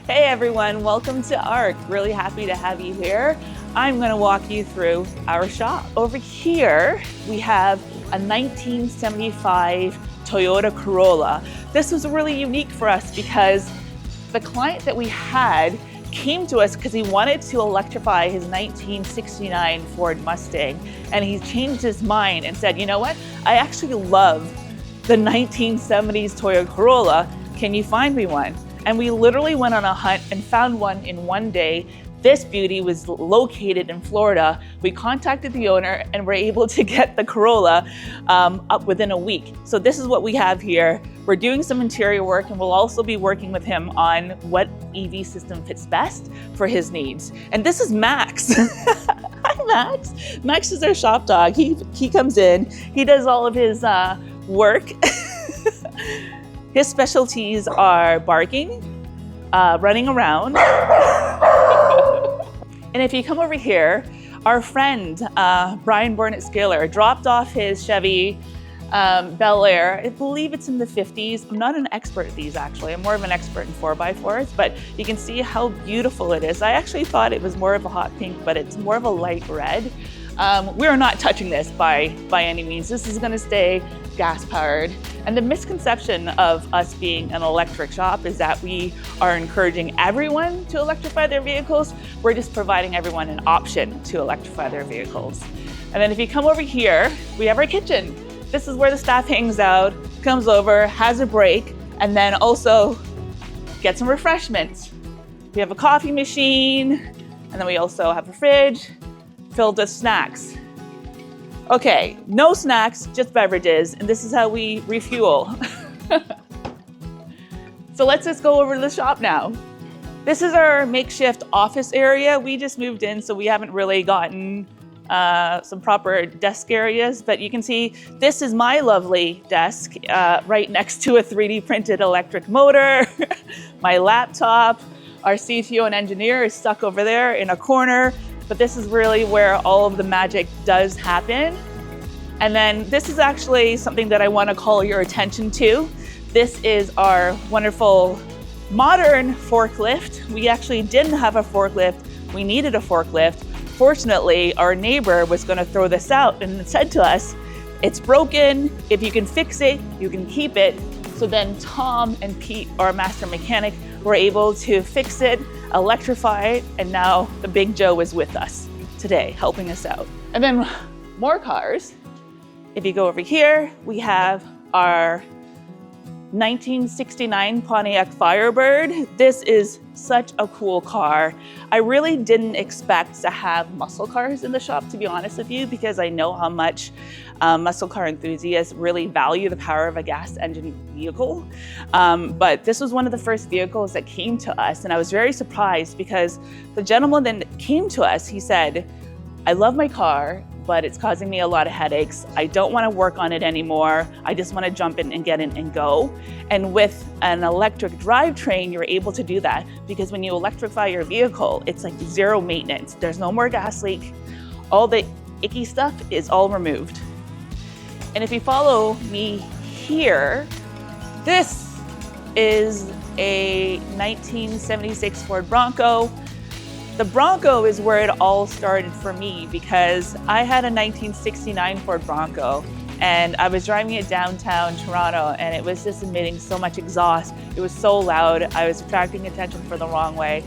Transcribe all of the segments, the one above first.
Hey everyone, welcome to ARC. Really happy to have you here. I'm going to walk you through our shop. Over here, we have a 1975 Toyota Corolla. This was really unique for us because the client that we had came to us because he wanted to electrify his 1969 Ford Mustang, and he changed his mind and said, you know what, I actually love the 1970s Toyota Corolla. Can you find me one? And we literally went on a hunt and found one in one day. This beauty was located in Florida. We contacted the owner and were able to get the Corolla up within a week. So this is what we have here. We're doing some interior work, and we'll also be working with him on what EV system fits best for his needs. And this is Max. Hi, Max. Max is our shop dog. He comes in, he does all of his work. His specialties are barking, running around. And if you come over here, our friend, Brian Burnett-Scaler, dropped off his Chevy Bel Air. I believe it's in the 50s. I'm not an expert at these, actually. I'm more of an expert in 4x4s, but you can see how beautiful it is. I actually thought it was more of a hot pink, but it's more of a light red. We're not touching this by any means. This is gonna stay gas powered. And the misconception of us being an electric shop is that we are encouraging everyone to electrify their vehicles. We're just providing everyone an option to electrify their vehicles. And then if you come over here, we have our kitchen. This is where the staff hangs out, comes over, has a break, and then also get some refreshments. We have a coffee machine, and then we also have a fridge filled with snacks. Okay, no snacks, just beverages, and this is how we refuel. So let's just go over to the shop now. This is our makeshift office area. We just moved in, so we haven't really gotten some proper desk areas, but you can see this is my lovely desk right next to a 3D printed electric motor, my laptop. Our CTO and engineer is stuck over there in a corner. But this is really where all of the magic does happen. And then this is actually something that I want to call your attention to. This is our wonderful modern forklift. We actually didn't have a forklift. We needed a forklift. Fortunately, our neighbor was going to throw this out and said to us, it's broken. If you can fix it, you can keep it. So then Tom and Pete, our master mechanic, were able to fix it, electrify it, and now the Big Joe is with us today, helping us out. And then more cars. If you go over here, we have our 1969 Pontiac Firebird. This is such a cool car. I really didn't expect to have muscle cars in the shop, to be honest with you, because I know how much muscle car enthusiasts really value the power of a gas engine vehicle. But this was one of the first vehicles that came to us, and I was very surprised because the gentleman that came to us, he said, I love my car, but it's causing me a lot of headaches. I don't want to work on it anymore. I just want to jump in and get in and go. And with an electric drivetrain, you're able to do that because when you electrify your vehicle, it's like zero maintenance. There's no more gas leak. All the icky stuff is all removed. And if you follow me here, this is a 1976 Ford Bronco. The Bronco is where it all started for me because I had a 1969 Ford Bronco and I was driving it downtown Toronto and it was just emitting so much exhaust. It was so loud. I was attracting attention for the wrong way.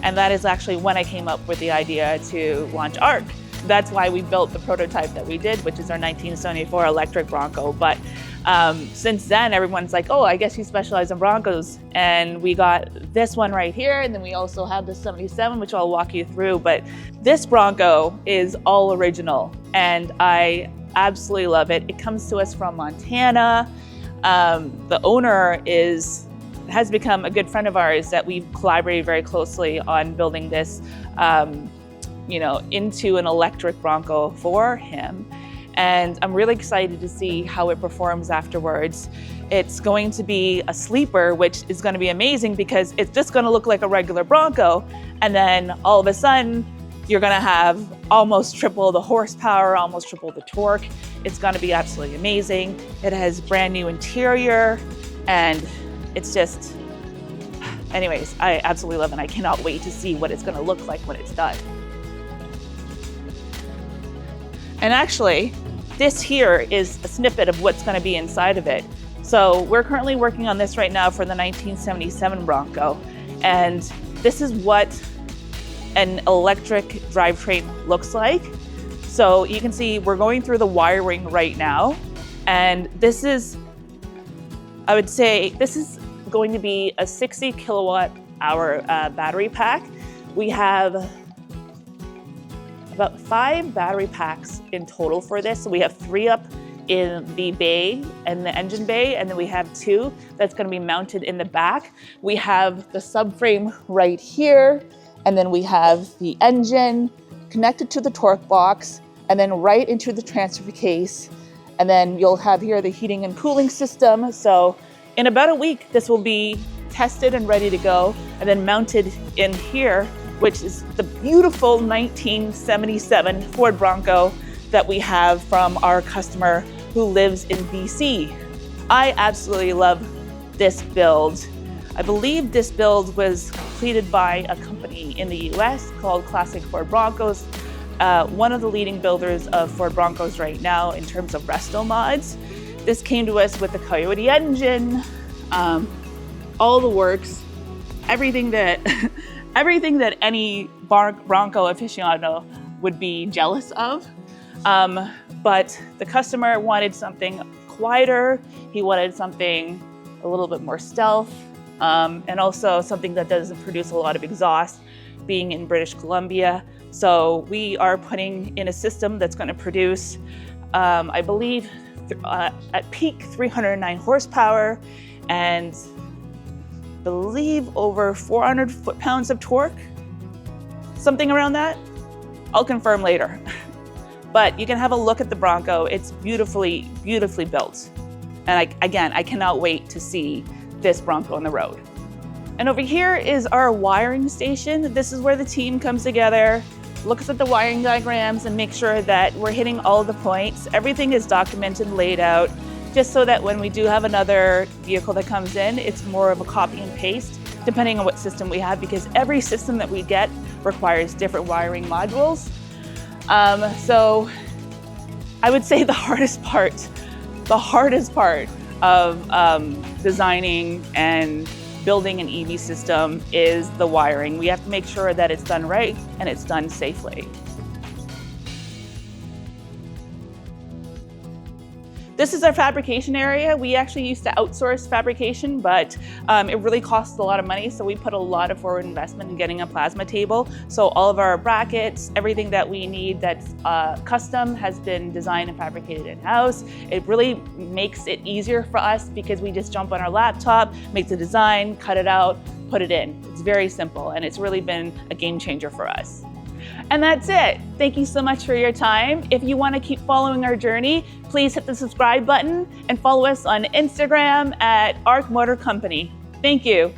And that is actually when I came up with the idea to launch ARC. That's why we built the prototype that we did, which is our 1974 electric Bronco. But since then, everyone's like, oh, I guess you specialize in Broncos. And we got this one right here. And then we also have the 77, which I'll walk you through. But this Bronco is all original. And I absolutely love it. It comes to us from Montana. The owner has become a good friend of ours that we've collaborated very closely on building this into an electric Bronco for him. And I'm really excited to see how it performs afterwards. It's going to be a sleeper, which is going to be amazing because it's just going to look like a regular Bronco. And then all of a sudden, you're going to have almost triple the horsepower, almost triple the torque. It's going to be absolutely amazing. It has brand new interior, and it's just anyways, I absolutely love it. And I cannot wait to see what it's gonna look like when it's done. And actually, this here is a snippet of what's gonna be inside of it. So we're currently working on this right now for the 1977 Bronco. And this is what an electric drivetrain looks like. So you can see we're going through the wiring right now. And this is, I would say, this is going to be a 60 kilowatt hour battery pack. We have about 5 battery packs in total for this. So we have 3 up in the bay and the engine bay, and then we have 2 that's going to be mounted in the back. We have the subframe right here, and then we have the engine connected to the torque box, and then right into the transfer case. And then you'll have here the heating and cooling system. So in about a week, this will be tested and ready to go, and then mounted in here, which is the beautiful 1977 Ford Bronco that we have from our customer who lives in BC. I absolutely love this build. I believe this build was completed by a company in the US called Classic Ford Broncos, one of the leading builders of Ford Broncos right now in terms of resto mods. This came to us with the Coyote engine, all the works, everything that any Bronco aficionado would be jealous of. But the customer wanted something quieter. He wanted something a little bit more stealth, and also something that doesn't produce a lot of exhaust, being in British Columbia. So we are putting in a system that's going to produce, I believe, at peak 309 horsepower, and believe over 400 foot-pounds of torque, something around that. I'll confirm later. But you can have a look at the Bronco. It's beautifully, beautifully built. And I cannot wait to see this Bronco on the road. And over here is our wiring station. This is where the team comes together, looks at the wiring diagrams, and makes sure that we're hitting all the points. Everything is documented and laid out, just so that when we do have another vehicle that comes in, it's more of a copy and paste, depending on what system we have, because every system that we get requires different wiring modules. So I would say the hardest part of designing and building an EV system is the wiring. We have to make sure that it's done right and it's done safely. This is our fabrication area. We actually used to outsource fabrication, but it really costs a lot of money. So we put a lot of forward investment in getting a plasma table. So all of our brackets, everything that we need that's custom has been designed and fabricated in-house. It really makes it easier for us because we just jump on our laptop, make the design, cut it out, put it in. It's very simple, and it's really been a game changer for us. And that's it. Thank you so much for your time. If you want to keep following our journey, please hit the subscribe button and follow us on Instagram at Arc Motor Company. Thank you.